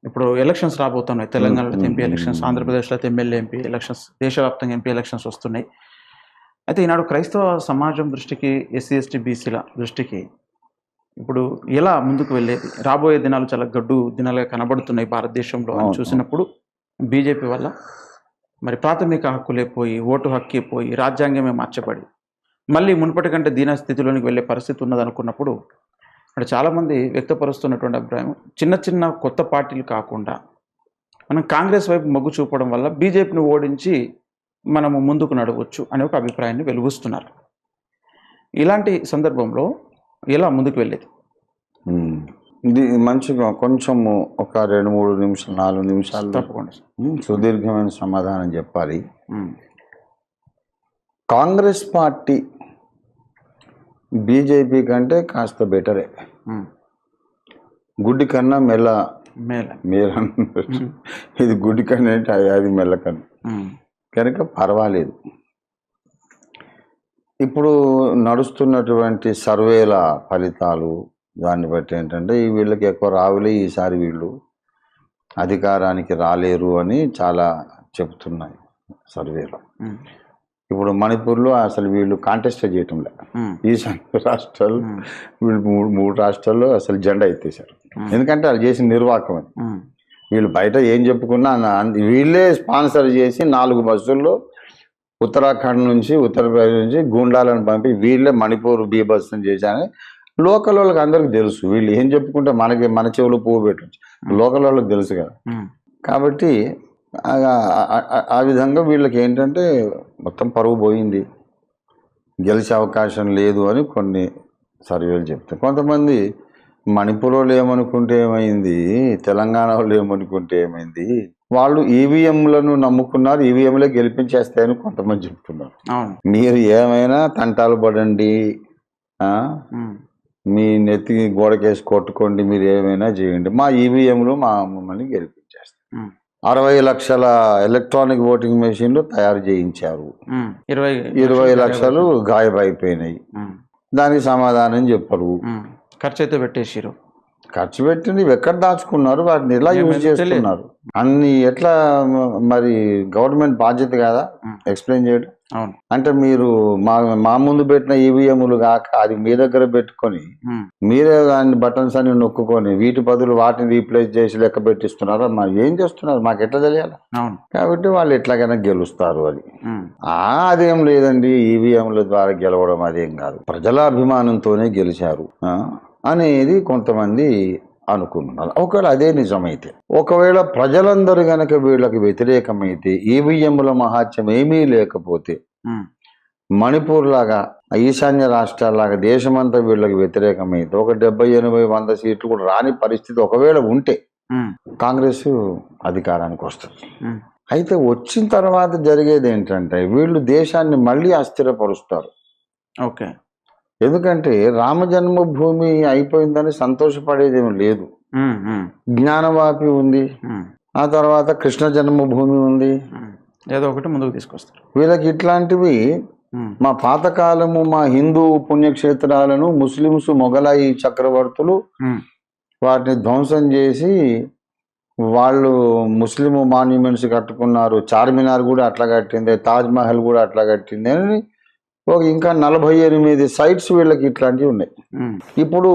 ఇప్పుడు ఎలక్షన్స్ రాబోతున్నాయి. తెలంగాణలో ఎంపీ ఎలక్షన్స్, ఆంధ్రప్రదేశ్లో అయితే ఎమ్మెల్యే ఎంపీ ఎలక్షన్స్, దేశవ్యాప్తంగా ఎంపీ ఎలక్షన్స్ వస్తున్నాయి. అయితే ఈనాడు క్రైస్తవ సమాజం దృష్టికి, ఎస్సీ, ఎస్టీ, బీసీల దృష్టికి ఇప్పుడు ఎలా ముందుకు వెళ్ళేది? రాబోయే దినాలు చాలా గడ్డు దినాలుగా కనబడుతున్నాయి భారతదేశంలో అని చూసినప్పుడు బీజేపీ వల్ల మరి ప్రాథమిక హక్కులే పోయి, ఓటు హక్కే పోయి, రాజ్యాంగమే మార్చబడి మళ్ళీ మునుపటి కంటే దీన స్థితిలోనికి వెళ్ళే పరిస్థితి ఉన్నదనుకున్నప్పుడు ఇక్కడ చాలామంది వ్యక్తపరుస్తున్నటువంటి అభిప్రాయం చిన్న చిన్న కొత్త పార్టీలు కాకుండా మనం కాంగ్రెస్ వైపు మొగ్గు చూపడం వల్ల బీజేపీని ఓడించి మనము ముందుకు నడవచ్చు అనే ఒక అభిప్రాయాన్ని వెలుగుస్తున్నారు. ఇలాంటి సందర్భంలో ఎలా ముందుకు వెళ్ళేది? ఇది మంచిగా కొంచెము ఒక 2-3 నిమిషాలు 4 నిమిషాలు తప్పకుండా సుదీర్ఘమైన సమాధానం చెప్పాలి. కాంగ్రెస్ పార్టీ బీజేపీ కంటే కాస్త బెటరే. గుడ్డి కన్నా మెల్ల మేల ఇది గుడ్డి కన్నా అంటే అది మెల్ల కన్నా కనుక పర్వాలేదు. ఇప్పుడు నడుస్తున్నటువంటి సర్వేల ఫలితాలు దాన్ని బట్టి ఏంటంటే వీళ్ళకి ఎక్కువ రావులే, ఈసారి వీళ్ళు అధికారానికి రాలేరు అని చాలా చెప్తున్నాయి సర్వేలు. ఇప్పుడు మణిపూర్లో అసలు వీళ్ళు కాంటెస్ట్ చేయటం లేదు. ఈశాన్య రాష్ట్రాలు వీళ్ళు మూడు రాష్ట్రాల్లో అసలు జెండా ఎత్తేసారు. ఎందుకంటే అది చేసిన నిర్వాహకం అని. వీళ్ళు బయట ఏం చెప్పుకున్నా వీళ్ళే స్పాన్సర్ చేసి 4 బస్సుల్లో ఉత్తరాఖండ్ నుంచి ఉత్తరప్రదేశ్ నుంచి గూండాలను పంపి వీళ్ళే మణిపూర్ బీభత్సం చేశారని లోకల్ వాళ్ళకి అందరికి తెలుసు. వీళ్ళు ఏం చెప్పుకుంటే మన చెవులు పువ్వు పెట్టచ్చు, లోకల్ వాళ్ళకి తెలుసు కదా. కాబట్టి ఆ విధంగా వీళ్ళకి ఏంటంటే మొత్తం పరువు పోయింది, గెలిచే అవకాశం లేదు అని కొన్ని సర్వేలు చెప్తాయి. కొంతమంది మణిపూర్ వాళ్ళు ఏమనుకుంటే ఏమైంది, తెలంగాణ వాళ్ళు ఏమనుకుంటే ఏమైంది, వాళ్ళు ఈవీఎంలను నమ్ముకున్నారు, ఈవీఎంలే గెలిపించేస్తాయని కొంతమంది చెప్తున్నారు. మీరు ఏమైనా తంటాలు పడండి, మీ నెత్తి గోడకేసి కొట్టుకోండి, మీరు ఏమైనా చేయండి, మా ఈవీఎంలు మమ్మల్ని గెలిపించేస్తాయి. 60 లక్షల ఎలక్ట్రానిక్ ఓటింగ్ మెషిన్లు తయారు చేయించారు, 20 లక్షలు గాయమైపోయినాయి. దానికి సమాధానం చెప్పరు. ఖర్చు అయితే పెట్టేసారు. ఖర్చు పెట్టింది ఎక్కడ దాచుకున్నారు, వాటిని ఎలా యూజ్ చేస్తున్నారు అన్ని ఎట్లా మరి గవర్నమెంట్ బాధ్యత కదా ఎక్స్ప్లెయిన్ చేయడం. అంటే మీరు మా ముందు పెట్టిన ఈవీఎంలు కాక అది మీ దగ్గర పెట్టుకొని మీరే దాన్ని బటన్స్ అని నొక్కుకొని వీటి బదులు వాటిని రీప్లేస్ చేసి లెక్క పెట్టిస్తున్నారా, మరి ఏం చేస్తున్నారు మాకు ఎట్లా తెలియాలి. కాబట్టి వాళ్ళు ఎట్లాగైనా గెలుస్తారు అని. అదేం లేదండి, ఈవీఎంల ద్వారా గెలవడం అదేం కాదు, ప్రజల అభిమానంతోనే గెలిచారు అనేది కొంతమంది అనుకుంటున్నారు. ఒకవేళ అదే నిజమైతే, ఒకవేళ ప్రజలందరూ గనక వీళ్ళకి వ్యతిరేకమైతే, ఈవీఎంల మహాత్యం ఏమీ లేకపోతే, మణిపూర్ లాగా ఈశాన్య రాష్ట్రాల్లాగా దేశమంతా వీళ్ళకి వ్యతిరేకమైతే ఒక 70-80-100 సీట్లు కూడా రాని పరిస్థితి ఒకవేళ ఉంటే కాంగ్రెస్ అధికారానికి వస్తుంది. అయితే వచ్చిన తర్వాత జరిగేది ఏంటంటే వీళ్ళు దేశాన్ని మళ్ళీ అస్థిరపరుస్తారు. ఎందుకంటే రామ జన్మభూమి అయిపోయిందని సంతోషపడేది ఏమి లేదు. జ్ఞానవాపి ఉంది, ఆ తర్వాత కృష్ణ జన్మభూమి ఉంది, ఏదో ఒకటి ముందుకు తీసుకొస్తారు. వీళ్ళకి ఇట్లాంటివి మా పాతకాలము మా హిందూ పుణ్యక్షేత్రాలను ముస్లిమ్స్ మొఘలాయి చక్రవర్తులు వాటిని ధ్వంసం చేసి వాళ్ళు ముస్లిం మాన్యుమెంట్స్ కట్టుకున్నారు. చార్మినార్ కూడా అట్లా కట్టింది, తాజ్ మహల్ కూడా అట్లా కట్టింది అని ఇంకా 48 సైట్స్ వీళ్ళకి ఇట్లాంటివి ఉన్నాయి. ఇప్పుడు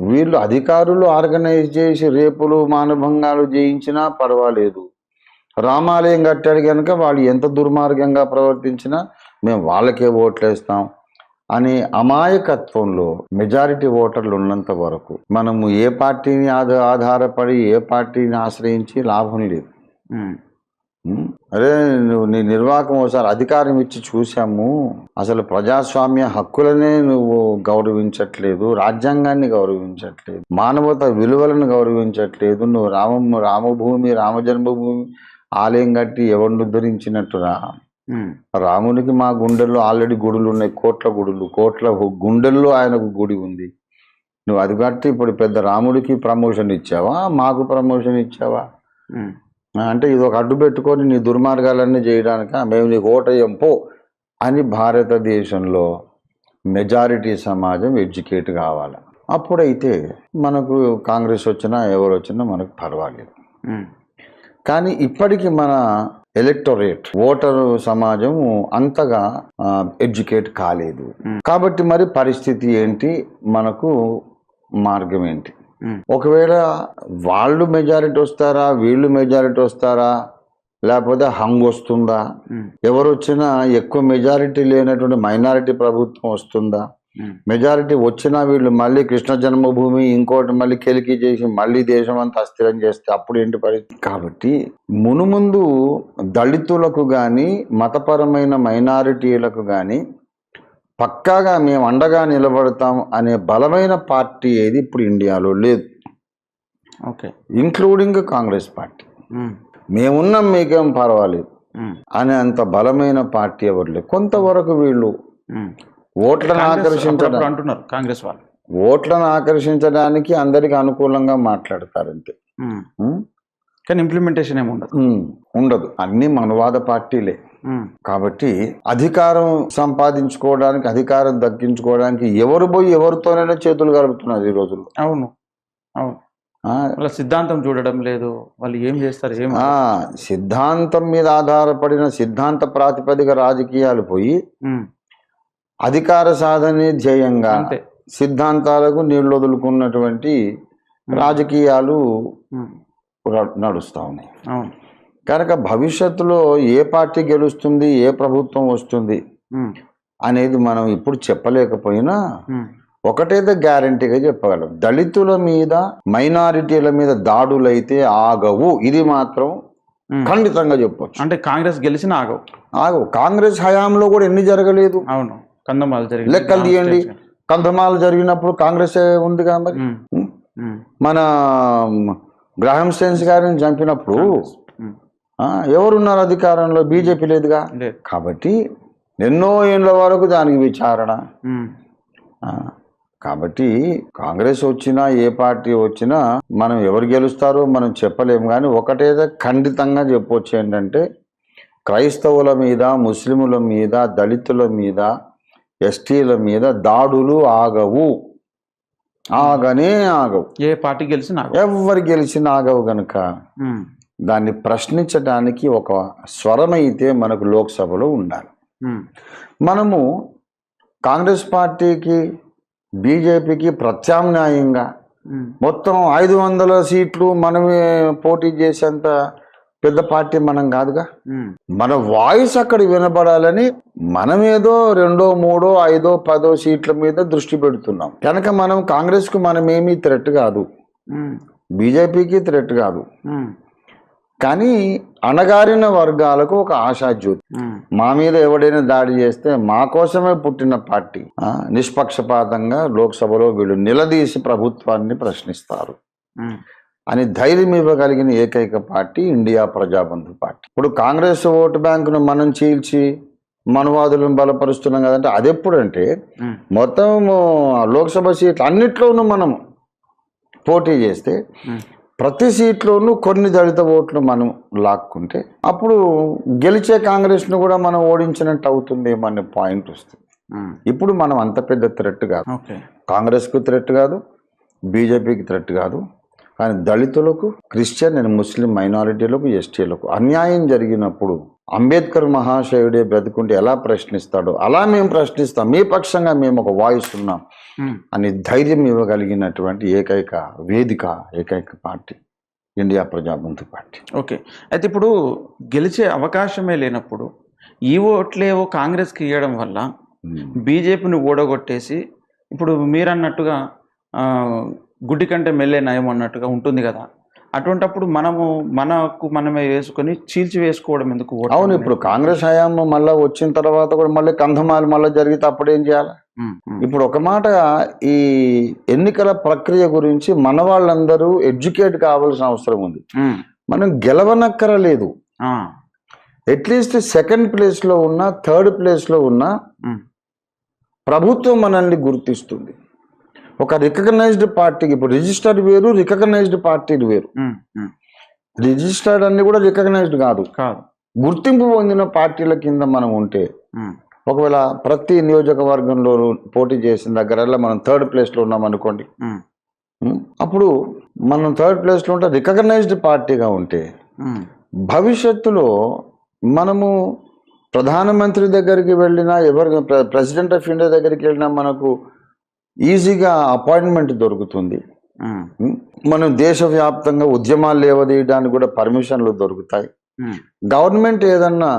వీళ్ళు అధికారులు ఆర్గనైజ్ చేసి రేపులు మానభంగాలు చేయించినా పర్వాలేదు, రామాలయం కట్టాడు కనుక వాళ్ళు ఎంత దుర్మార్గంగా ప్రవర్తించినా మేము వాళ్ళకే ఓట్లేస్తాం అనే అమాయకత్వంలో మెజారిటీ ఓటర్లు ఉన్నంత వరకు మనము ఏ పార్టీని ఆధారపడి ఏ పార్టీని ఆశ్రయించి లాభం లేదు. అరే నువ్వు నీ నిర్వాహకం ఒకసారి అధికారం ఇచ్చి చూసాము, అసలు ప్రజాస్వామ్య హక్కులనే నువ్వు గౌరవించట్లేదు, రాజ్యాంగాన్ని గౌరవించట్లేదు, మానవత విలువలను గౌరవించట్లేదు, నువ్వు రామభూమి రామ జన్మభూమి ఆలయం కట్టి ఎవరిని ఉద్ధరించినట్టురా. రామునికి మా గుండెల్లో ఆల్రెడీ గుడులు ఉన్నాయి, కోట్ల గుండెల్లో ఆయనకు గుడి ఉంది. నువ్వు అది కట్టి ఇప్పుడు పెద్ద రాముడికి ప్రమోషన్ ఇచ్చావా, మాకు ప్రమోషన్ ఇచ్చావా? అంటే ఇది ఒక అడ్డు పెట్టుకొని నీ దుర్మార్గాలన్నీ చేయడానిక మేము నీకు ఓటేయం పో అని భారతదేశంలో మెజారిటీ సమాజం ఎడ్యుకేట్ కావాలి. అప్పుడైతే మనకు కాంగ్రెస్ వచ్చినా ఎవరు వచ్చినా మనకు పర్వాలేదు. కానీ ఇప్పటికీ మన ఎలక్టోరేట్ ఓటరు సమాజం అంతగా ఎడ్యుకేట్ కాలేదు. కాబట్టి మరి పరిస్థితి ఏంటి, మనకు మార్గం ఏంటి? ఒకవేళ వాళ్ళు మెజారిటీ వస్తారా, వీళ్ళు మెజారిటీ వస్తారా, లేకపోతే హంగ్ వస్తుందా, ఎవరు వచ్చినా ఎక్కువ మెజారిటీ లేనటువంటి మైనారిటీ ప్రభుత్వం వస్తుందా, మెజారిటీ వచ్చినా వీళ్ళు మళ్ళీ కృష్ణ జన్మభూమి ఇంకోటి మళ్ళీ కెలికి చేసి మళ్ళీ దేశం అంతా అస్థిరం చేస్తే అప్పుడు ఏంటి పరిస్థితి? కాబట్టి మునుముందు దళితులకు కానీ మతపరమైన మైనారిటీలకు కానీ పక్కాగా మేము అండగా నిలబడతాం అనే బలమైన పార్టీ ఏది ఇప్పుడు ఇండియాలో లేదు. Okay, including Congress party. మేమున్నాం, మీకేం పర్వాలేదు అనే అంత బలమైన పార్టీ ఎవరు లేదు. కొంతవరకు వీళ్ళు ఓట్లను ఆకర్షించడానికి అంటున్నారు, కాంగ్రెస్ వాళ్ళు ఓట్లను ఆకర్షించడానికి అందరికి అనుకూలంగా మాట్లాడతారు అంతే. కానీ ఇంప్లిమెంటేషన్ ఏమి ఉండదు. అన్ని మనవాద పార్టీలే. కాబట్టి అధికారం సంపాదించుకోవడానికి, అధికారం దక్కించుకోవడానికి ఎవరు పోయి ఎవరితోనైనా చేతులు కలుపుతున్నారు ఈ రోజుల్లో. అవును అవును, వాళ్ళ సిద్ధాంతం చూడడం లేదు, వాళ్ళు ఏం చేస్తారు సిద్ధాంతం మీద ఆధారపడిన సిద్ధాంత ప్రాతిపదిక రాజకీయాలు పోయి అధికార సాధనే ధ్యేయంగా సిద్ధాంతాలకు నీళ్ళు వదులుకున్నటువంటి రాజకీయాలు నడుస్తూ ఉన్నాయి. కనుక భవిష్యత్తులో ఏ పార్టీ గెలుస్తుంది, ఏ ప్రభుత్వం వస్తుంది అనేది మనం ఇప్పుడు చెప్పలేకపోయినా ఒకటైతే గ్యారంటీగా చెప్పగలం, దళితుల మీద మైనారిటీల మీద దాడులైతే ఆగవు. ఇది మాత్రం ఖండితంగా చెప్పొచ్చు. అంటే కాంగ్రెస్ గెలిచిన ఆగవు. కాంగ్రెస్ హయాంలో కూడా ఎన్ని జరగలేదు? అవును, కందమాలు జరిగింది. లెక్కలు తీయండి, కందమాలు జరిగినప్పుడు కాంగ్రెస్ ఉందిగా. మరి మన గ్రాహం స్టెన్స్ గారిని చంపినప్పుడు ఎవరున్నారు అధికారంలో? బీజేపీ లేదుగా. కాబట్టి ఎన్నో ఏళ్ళ వరకు దానికి విచారణ. కాబట్టి కాంగ్రెస్ వచ్చినా ఏ పార్టీ వచ్చినా మనం ఎవరు గెలుస్తారో మనం చెప్పలేము. కానీ ఒకటేదో ఖండితంగా చెప్పొచ్చు ఏంటంటే, క్రైస్తవుల మీద, ముస్లిముల మీద, దళితుల మీద, ఎస్టీల మీద దాడులు ఆగవు. ఆగనే ఆగవు. ఏ పార్టీ గెలిచినా, ఎవరు గెలిచినా ఆగవు. గనుక దాన్ని ప్రశ్నించడానికి ఒక స్వరమైతే మనకు లోక్సభలో ఉండాలి. మనము కాంగ్రెస్ పార్టీకి, బీజేపీకి ప్రత్యామ్నాయంగా మొత్తం 500 సీట్లు మనమే పోటీ చేసేంత పెద్ద పార్టీ మనం కాదుగా. మన వాయిస్ అక్కడ వినపడాలని మనమేదో 2, 3, 5, 10 సీట్ల మీద దృష్టి పెడుతున్నాం. కనుక మనం కాంగ్రెస్కు మనమేమీ థ్రెట్ కాదు, బీజేపీకి థ్రెట్ కాదు. కానీ అణగారిన వర్గాలకు ఒక ఆశాజ్యోతి. మా మీద ఎవడైనా దాడి చేస్తే మా కోసమే పుట్టిన పార్టీ నిష్పక్షపాతంగా లోక్సభలో వీళ్ళు నిలదీసి ప్రభుత్వాన్ని ప్రశ్నిస్తారు అని ధైర్యం ఇవ్వగలిగిన ఏకైక పార్టీ ఇండియా ప్రజాబంధు పార్టీ. ఇప్పుడు కాంగ్రెస్ ఓటు బ్యాంకును మనం చీల్చి మనువాదులను బలపరుస్తున్నాం కదంటే, అది ఎప్పుడంటే మొత్తం లోక్సభ సీట్లు అన్నిట్లోనూ మనం పోటీ చేస్తే ప్రతి సీట్లోనూ కొన్ని దళిత ఓట్లు మనం లాక్కుంటే అప్పుడు గెలిచే కాంగ్రెస్ను కూడా మనం ఓడించినట్టు అవుతుందేమో అనే పాయింట్ వస్తుంది. ఇప్పుడు మనం అంత పెద్ద థ్రెట్ కాదు, కాంగ్రెస్కు థ్రెట్ కాదు, బీజేపీకి థ్రెట్ కాదు. కానీ దళితులకు, క్రిస్టియన్ అండ్ ముస్లిం మైనారిటీలకు, ఎస్టీలకు అన్యాయం జరిగినప్పుడు అంబేద్కర్ మహాశయుడే బ్రతుకుంటే ఎలా ప్రశ్నిస్తాడో అలా మేము ప్రశ్నిస్తాం, మీ పక్షంగా మేము ఒక వాయిస్ ఉన్నాం అని ధైర్యం ఇవ్వగలిగినటువంటి ఏకైక వేదిక, ఏకైక party India Prajabandhu party. Okay, అయితే ఇప్పుడు గెలిచే అవకాశమే లేనప్పుడు ఈ ఓట్లేవో కాంగ్రెస్కి ఇవ్వడం వల్ల బీజేపీని ఓడగొట్టేసి ఇప్పుడు మీరన్నట్టుగా గుడ్డి కంటే మెల్లే నయం అన్నట్టుగా ఉంటుంది కదా. అటువంటప్పుడు మనకు మనమే వేసుకొని చీల్చి వేసుకోవడం ఎందుకు? అవును, ఇప్పుడు కాంగ్రెస్ హయాం మళ్ళీ వచ్చిన తర్వాత కూడా మళ్ళీ కంధమాలు మళ్ళీ జరిగితే అప్పుడు ఏం చేయాలి? ఇప్పుడు ఒక మాట, ఈ ఎన్నికల ప్రక్రియ గురించి మన వాళ్ళందరూ ఎడ్యుకేట్ కావాల్సిన అవసరం ఉంది. మనం గెలవనక్కరలేదు, అట్లీస్ట్ సెకండ్ ప్లేస్లో ఉన్నా, థర్డ్ ప్లేస్లో ఉన్నా ప్రభుత్వం మనల్ని గుర్తిస్తుంది. ఒక రికగ్నైజ్డ్ పార్టీకి, ఇప్పుడు రిజిస్టర్డ్ వేరు, రికగ్నైజ్డ్ పార్టీలు వేరు. రిజిస్టర్డ్ అన్ని కూడా రికగ్నైజ్డ్ కాదు, గుర్తింపు పొందిన పార్టీల కింద మనం ఉంటే, ఒకవేళ ప్రతి నియోజకవర్గంలో పోటీ చేసిన దగ్గరల్లా మనం థర్డ్ ప్లేస్లో ఉన్నాం అనుకోండి, అప్పుడు మనం థర్డ్ ప్లేస్లో ఉంటే రికగ్నైజ్డ్ పార్టీగా ఉంటే భవిష్యత్తులో మనము ప్రధానమంత్రి దగ్గరికి వెళ్ళినా ఎవరు ప్రెసిడెంట్ ఆఫ్ ఇండియా దగ్గరికి వెళ్ళినా మనకు ఈజీగా అపాయింట్మెంట్ దొరుకుతుంది. మనం దేశవ్యాప్తంగా ఉద్యమాలు లేవదీయడానికి కూడా పర్మిషన్లు దొరుకుతాయి. గవర్నమెంట్ ఏదన్నా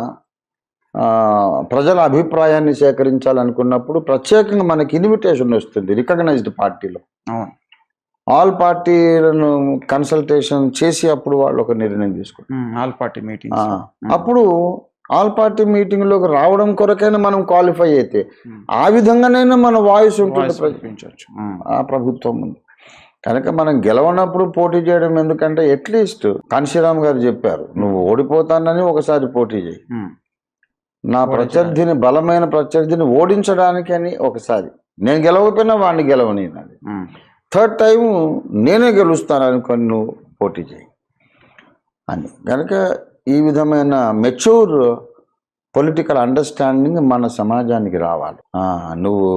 ప్రజల అభిప్రాయాన్ని సేకరించాలనుకున్నప్పుడు ప్రత్యేకంగా మనకి ఇన్విటేషన్ వస్తుంది రికగ్నైజ్డ్ పార్టీలో. ఆల్ పార్టీలను కన్సల్టేషన్ చేసి అప్పుడు వాళ్ళు ఒక నిర్ణయం తీసుకుంటారు. ఆల్ పార్టీ మీటింగ్ అప్పుడు ఆల్ పార్టీ మీటింగ్ లోకి రావడం కొరకైనా మనం క్వాలిఫై అయితే ఆ విధంగానైనా మన వాయిస్ ఉంటుంది ఆ ప్రభుత్వం ఉంది. కనుక మనం గెలవనప్పుడు పోటీ చేయడం ఎందుకంటే అట్లీస్ట్ కాంశీరామ్ గారు చెప్పారు, నువ్వు ఓడిపోతానని ఒకసారి పోటీ చేయి, నా ప్రత్యర్థిని బలమైన ప్రత్యర్థిని ఓడించడానికి అని ఒకసారి, నేను గెలవకపోయినా వాడిని గెలవని, థర్డ్ టైం నేనే గెలుస్తాను అనుకొని నువ్వు పోటీ చేయి అని. కనుక ఈ విధమైన మెచ్యూర్ పొలిటికల్ అండర్స్టాండింగ్ మన సమాజానికి రావాలి. నువ్వు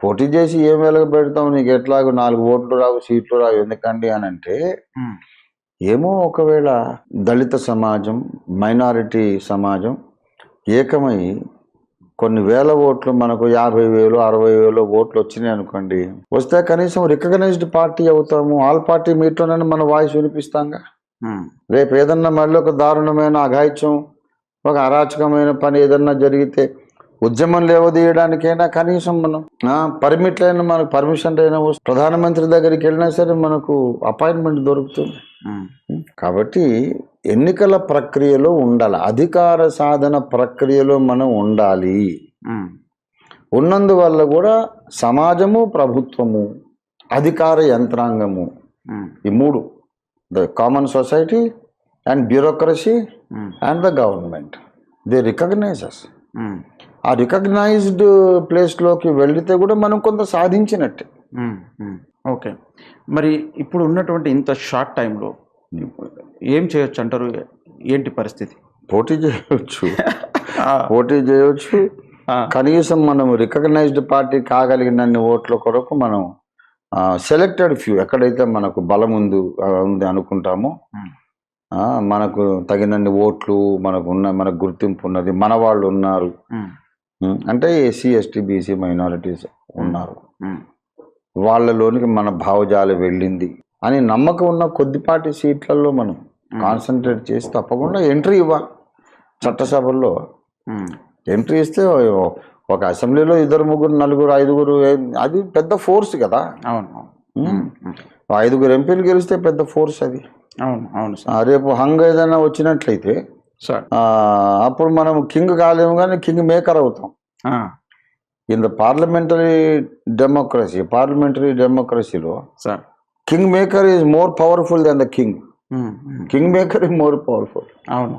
పోటీ చేసి ఏం వెలగ పెడతావు, నీకు ఎట్లాగో 4 ఓట్లు రావు, సీట్లు రావు ఎందుకండి అని అంటే, ఏమో ఒకవేళ దళిత సమాజం, మైనారిటీ సమాజం ఏకమై కొన్ని వేల ఓట్లు, మనకు 50,000 60,000 ఓట్లు వచ్చినాయి అనుకోండి, వస్తే కనీసం రికగ్నైజ్డ్ పార్టీ అవుతాము. ఆల్ పార్టీ మీట్లోనైనా మన వాయిస్ వినిపిస్తాంగా. రేపు ఏదన్నా మళ్ళీ ఒక దారుణమైన అఘాయిత్యం, ఒక అరాచకమైన పని ఏదన్నా జరిగితే ఉద్యమం లేవదీయడానికైనా కనీసం మనం పర్మిట్లైనా, మనకు పర్మిషన్ అయినా ప్రధానమంత్రి దగ్గరికి వెళ్ళినా సరే మనకు అపాయింట్మెంట్ దొరుకుతుంది. కాబట్టి ఎన్నికల ప్రక్రియలో ఉండాలి, అధికార సాధన ప్రక్రియలో మనం ఉండాలి. ఉన్నందువల్ల కూడా సమాజము, ప్రభుత్వము, అధికార యంత్రాంగము, ఈ మూడు, the common society and bureaucracy and the government, they recognize us. ఆ రికగ్నైజ్డ్ ప్లేస్లోకి వెళితే కూడా మనం కొంత సాధించినట్టే. ఓకే, మరి ఇప్పుడు ఉన్నటువంటి ఇంత షార్ట్ టైంలో ఏం చేయొచ్చు అంటారు? ఏంటి పరిస్థితి? పోటీ చేయవచ్చు. కనీసం మనం రికగ్నైజ్డ్ పార్టీ కాగలిగినన్ని ఓట్ల కొరకు మనం సెలెక్టెడ్ ఫ్యూ, ఎక్కడైతే మనకు బలం ఉంది అనుకుంటామో, మనకు తగినన్ని ఓట్లు, మనకు గుర్తింపు ఉన్నది, మన వాళ్ళు ఉన్నారు అంటే ఎస్సీ ఎస్టీ బీసీ మైనారిటీస్ ఉన్నారు, వాళ్ళలోనికి మన భావజాలం వెళ్ళింది అని నమ్మకం ఉన్న కొద్దిపాటి సీట్లలో మనం కాన్సన్ట్రేట్ చేసి తప్పకుండా ఎంట్రీ ఇవ్వాలి. చట్టసభల్లో ఎంట్రీ ఇస్తే ఒక అసెంబ్లీలో 2 3 4 5 అది పెద్ద ఫోర్స్ కదా. 5 ఎంపీలు గెలిస్తే పెద్ద ఫోర్స్ అది. రేపు హంగ్ ఏదైనా వచ్చినట్లయితే అప్పుడు మనం కింగ్ కాలేము కానీ కింగ్ మేకర్ అవుతాం. ఇన్ ద పార్లమెంటరీ డెమోక్రసీలో king maker is more powerful then the king. King maker is more powerful. అవును.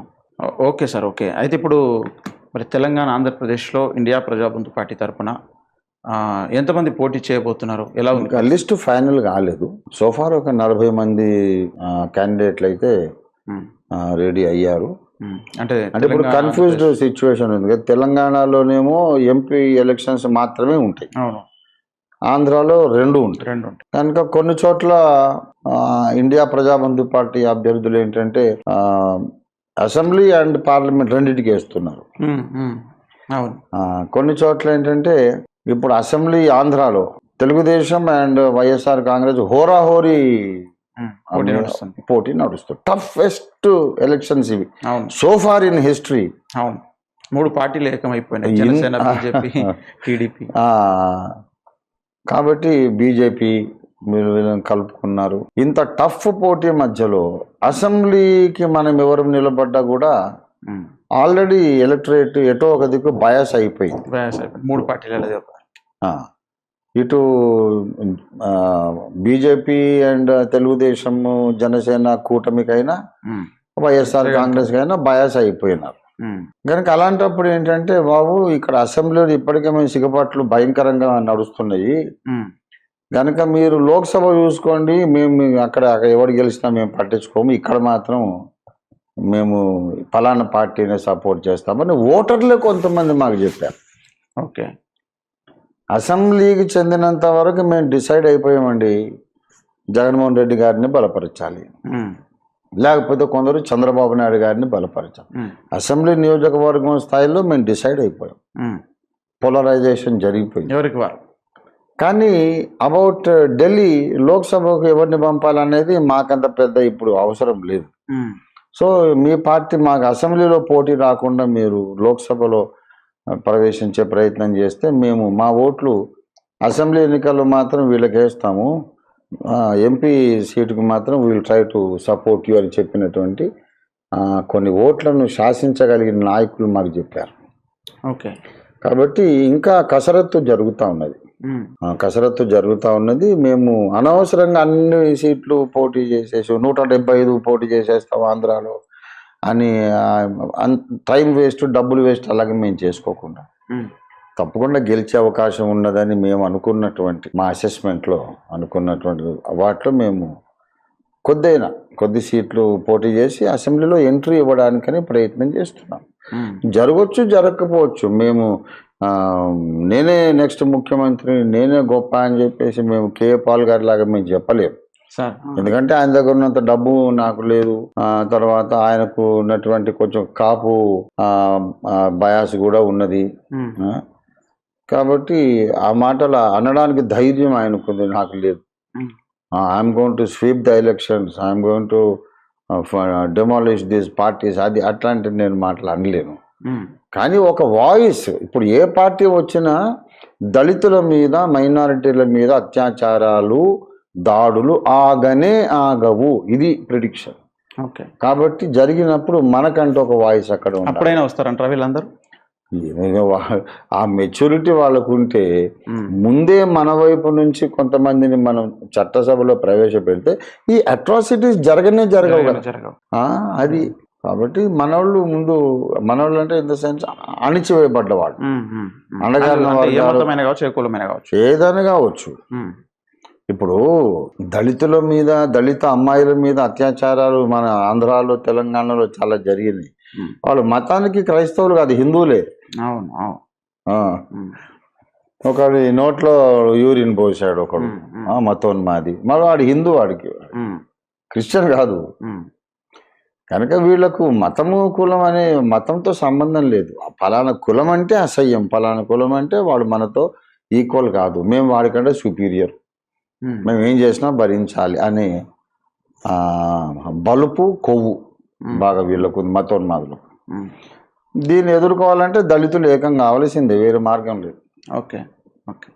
Okay sir, okay. అయితే ఇప్పుడు మరి తెలంగాణ, ఆంధ్రప్రదేశ్లో ఇండియా ప్రజాబంధు పార్టీ తరఫున ఎంతమంది పోటీ చేయబోతున్నారు? ఎలా ఉంది? లిస్ట్ ఫైనల్ కాలేదు. సోఫార్ ఒక 40 మంది క్యాండిడేట్లు అయితే రెడీ అయ్యారు. అంటే ఇప్పుడు కన్ఫ్యూజ్డ్ సిచ్యువేషన్ ఉంది కదా. తెలంగాణలోనేమో ఎంపీ ఎలక్షన్స్ మాత్రమే ఉంటాయి, ఆంధ్రాలో 2 ఉంటాయి. కనుక కొన్ని చోట్ల ఇండియా ప్రజాబంధు పార్టీ అభ్యర్థులు ఏంటంటే అసెంబ్లీ అండ్ పార్లమెంట్ రెండింటికి వేస్తున్నారు. కొన్ని చోట్ల ఏంటంటే ఇప్పుడు అసెంబ్లీ ఆంధ్రాలో తెలుగుదేశం అండ్ వైఎస్ఆర్ కాంగ్రెస్ హోరాహోరీ పోటీ నడుస్తుంది. టఫెస్ట్ ఎలక్షన్స్ ఇవి సో ఫార్ ఇన్ హిస్టరీ. 3 పార్టీలు ఏకమైపోయినాయి, జనసేన, బీజేపీ, టీడీపీ. కాబట్టి బీజేపీ మీరు కలుపుకున్నారు. ఇంత టఫ్ పోటీ మధ్యలో అసెంబ్లీకి మనం ఎవరు నిలబడ్డా కూడా ఆల్రెడీ ఎలక్టరేట్ ఎటో ఒక దిక్కు బయాస్ అయిపోయింది. 3 పార్టీలు ఇటు బీజేపీ అండ్ తెలుగుదేశం, జనసేన కూటమికైనా, వైఎస్ఆర్ కాంగ్రెస్ కైనా బయాస్ అయిపోయినారు. కనుక అలాంటప్పుడు ఏంటంటే, బాబు ఇక్కడ అసెంబ్లీలో ఇప్పటికే మేము సిగపాట్లు భయంకరంగా నడుస్తున్నాయి, కనుక మీరు లోక్సభ చూసుకోండి, మేము అక్కడ ఎవరు గెలిచినా మేము పట్టించుకోము, ఇక్కడ మాత్రం మేము ఫలానా పార్టీని సపోర్ట్ చేస్తామని ఓటర్లే కొంతమంది మాకు చెప్పారు. ఓకే, అసెంబ్లీకి చెందినంత వరకు మేము డిసైడ్ అయిపోయామండి, జగన్మోహన్ రెడ్డి గారిని బలపరచాలి, ఉమ్, లేకపోతే కొందరు చంద్రబాబు నాయుడు గారిని బలపరచాలి. ఉమ్, అసెంబ్లీ నియోజకవర్గం స్థాయిలో మేము డిసైడ్ అయిపోయాం, ఉమ్. పోలరైజేషన్ జరిగిపోయింది. ఎవరికి వారు. కానీ అబౌట్ ఢిల్లీ లోక్సభకు ఎవరిని పంపాలనేది మాకంత పెద్ద ఇప్పుడు అవసరం లేదు. ఉమ్, సో మీ పార్టీ మాకు అసెంబ్లీలో పోటీ రాకుండా మీరు లోక్సభలో ప్రవేశించే ప్రయత్నం చేస్తే మేము మా ఓట్లు అసెంబ్లీ ఎన్నికల్లో మాత్రం వీళ్ళకి వేస్తాము, ఎంపీ సీటుకి మాత్రం we'll try to support you అని చెప్పినటువంటి కొన్ని ఓట్లను శాసించగలిగిన నాయకులు మాకు చెప్పారు. ఓకే. కాబట్టి ఇంకా కసరత్తు జరుగుతూ ఉన్నది, ఉమ్, కసరత్తు జరుగుతూ ఉన్నది. మేము అనవసరంగా అన్ని సీట్లు పోటీ చేసేసి 175 పోటీ చేసేస్తాం ఆంధ్రాలో అని టైం వేస్ట్, డబ్బులు వేస్ట్ అలాగే మేము చేసుకోకుండా ఉమ్, తప్పకుండా గెలిచే అవకాశం ఉన్నదని మేము అనుకున్నటువంటి మా అసెస్మెంట్లో అనుకున్నటువంటి వాటిలో మేము కొద్ది సీట్లు పోటీ చేసి అసెంబ్లీలో ఎంట్రీ ఇవ్వడానికని ప్రయత్నం చేస్తున్నాం. ఉమ్, జరగవచ్చు, జరగకపోవచ్చు. మేము నేనే నెక్స్ట్ ముఖ్యమంత్రి, నేనే గొప్ప అని చెప్పేసి మేము కేఏ పాల్ గారి లాగా మేము చెప్పలేము. సార్. ఎందుకంటే ఆయన దగ్గర ఉన్నంత డబ్బు నాకు లేదు, తర్వాత ఆయనకు ఉన్నటువంటి కొంచెం కాపు బయాస్ కూడా ఉన్నది. ఉమ్, కాబట్టి ఆ మాటలు అనడానికి ధైర్యం ఆయనకుంది, నాకు లేదు. Um, I'm going to sweep the elections, I'm going to demolish these parties, అది అట్లాంటి నేను మాటలు అనలేను. ఉమ్, కానీ ఒక వాయిస్, ఇప్పుడు ఏ పార్టీ వచ్చినా దళితుల మీద, మైనారిటీల మీద అత్యాచారాలు, దాడులు ఆగనే ఆగవు, ఇది ప్రిడిక్షన్. ఓకే. కాబట్టి జరిగినప్పుడు మనకంటూ ఒక వాయిస్ అక్కడ ఉంది. అప్పుడైనా వస్తారంటారా వీళ్ళందరూ? ఆ మెచ్యూరిటీ వాళ్ళకు ఉంటే ఉమ్, ముందే మన వైపు నుంచి కొంతమందిని మనం చట్టసభలో ప్రవేశపెడితే ఈ అట్రాసిటీస్ జరగవు కదా. జరగవు. అది కాబట్టి మనోళ్ళు అంటే ఇన్ ద సెన్స్ అణిచివేయబడ్డవాళ్ళు, ఉమ్, ఉమ్, ఉమ్. అనగారిన అంటే ఏ వర్గాలు, మతమైనా కావచ్చు, ఏ కులమైనా కావచ్చు. ఏదైనా కావచ్చు. ఉమ్, ఇప్పుడు దళితుల మీద, దళిత అమ్మాయిల మీద అత్యాచారాలు మన ఆంధ్రాలో, తెలంగాణలో చాలా జరిగినాయి. ఉమ్, వాళ్ళు మతానికి క్రైస్తవులు కాదు, హిందువులే. అవును, అవును. ఆ, ఉమ్, ఒకడి నోట్లో యూరిన్ పోసాడు ఒకడు, ఉమ్, ఉమ్, మతోన్మాది. మరి వాడు హిందూ, వాడికి ఉమ్, క్రిస్టియన్ కాదు. ఉమ్, కనుక వీళ్ళకు మతము, కులం అనే మతంతో సంబంధం లేదు. ఫలానా కులం అంటే అసహ్యం, ఫలానా కులం అంటే వాడు మనతో ఈక్వల్ కాదు, మేము వాడికంటే సుపీరియర్, ఉమ్, మేము ఏం చేసినా భరించాలి అనే బలుపు, కొవ్వు బాగా వీళ్ళకు, మతోన్మాదులకు. ఉమ్. దీన్ని ఎదుర్కోవాలంటే దళితులు ఏకం కావాల్సిందే, వేరే మార్గం లేదు. ఓకే. ఓకే.